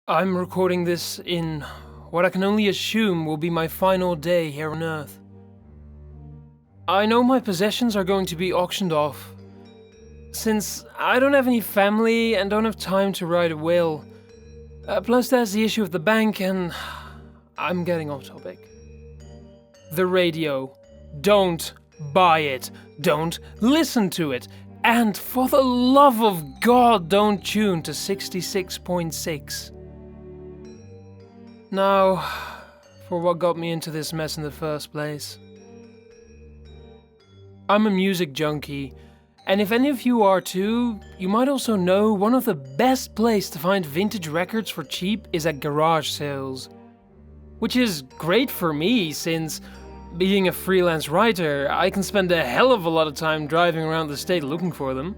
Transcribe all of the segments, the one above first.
I'm recording this in what I can only assume will be my final day here on Earth. I know my possessions are going to be auctioned off. Since I don't have any family and don't have time to write a will. Plus there's the issue of the bank and I'm getting off topic. The radio. Don't buy it. Don't listen to it. And for the love of God, don't tune to 66.6. Now, for what got me into this mess in the first place. I'm a music junkie, and if any of you are too, you might also know one of the best places to find vintage records for cheap is at garage sales. Which is great for me, since, being a freelance writer, I can spend a hell of a lot of time driving around the state looking for them.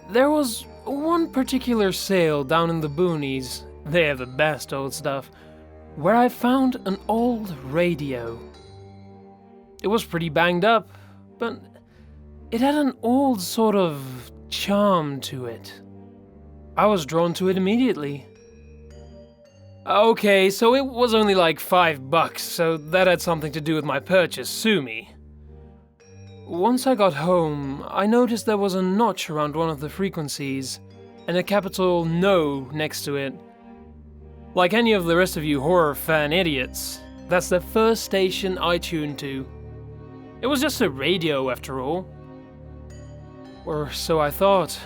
There was one particular sale down in the boonies, they have the best old stuff, where I found an old radio. It was pretty banged up, but it had an old sort of charm to it. I was drawn to it immediately. Okay, so it was only like $5, so that had something to do with my purchase, sue me. Once I got home, I noticed there was a notch around one of the frequencies, and a capital No next to it. Like any of the rest of you horror fan idiots, that's the first station I tuned to. It was just a radio after all. Or so I thought.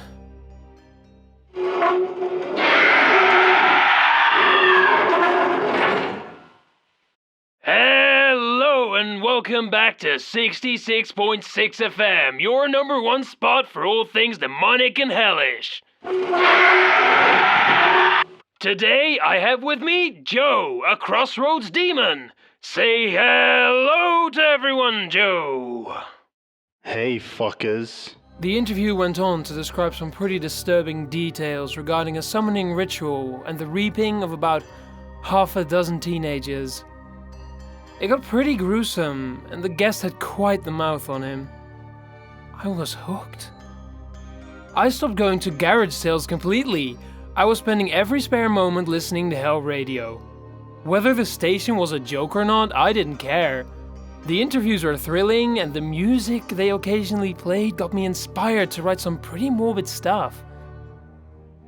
Hello and welcome back to 66.6 FM, your number one spot for all things demonic and hellish. Today I have with me Joe, a crossroads demon. Say hello to everyone, Joe. Hey, fuckers. The interview went on to describe some pretty disturbing details regarding a summoning ritual and the reaping of about half a dozen teenagers. It got pretty gruesome, and the guest had quite the mouth on him. I was hooked. I stopped going to garage sales completely. I was spending every spare moment listening to Hell Radio. Whether the station was a joke or not, I didn't care. The interviews were thrilling, and the music they occasionally played got me inspired to write some pretty morbid stuff.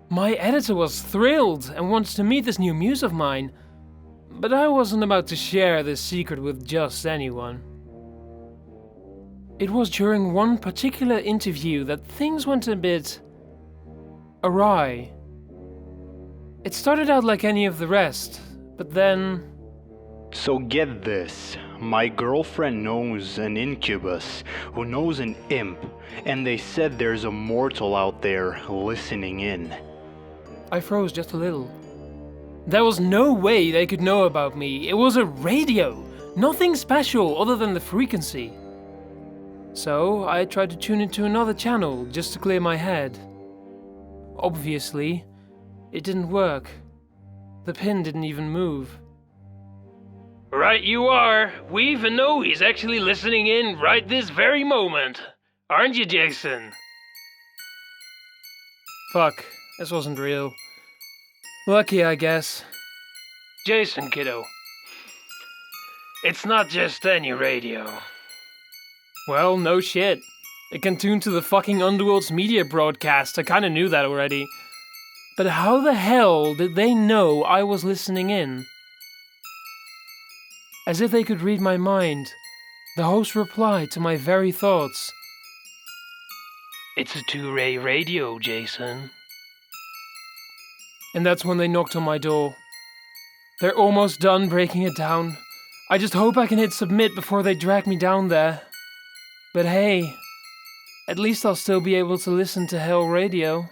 My editor was thrilled and wanted to meet this new muse of mine, but I wasn't about to share this secret with just anyone. It was during one particular interview that things went a bit awry. It started out like any of the rest, but then... So get this. My girlfriend knows an incubus who knows an imp, and they said there's a mortal out there listening in. I froze just a little. There was no way they could know about me. It was a radio. Nothing special other than the frequency. So I tried to tune into another channel just to clear my head. Obviously, it didn't work. The pin didn't even move. Right you are. We even know he's actually listening in right this very moment. Aren't you, Jason? Fuck, this wasn't real. Lucky, I guess. Jason, kiddo. It's not just any radio. Well, no shit. It can tune to the fucking Underworld's media broadcast. I kinda knew that already. But how the hell did they know I was listening in? As if they could read my mind, the host replied to my very thoughts. It's a two-ray radio, Jason. And that's when they knocked on my door. They're almost done breaking it down. I just hope I can hit submit before they drag me down there. But hey, at least I'll still be able to listen to Hell Radio.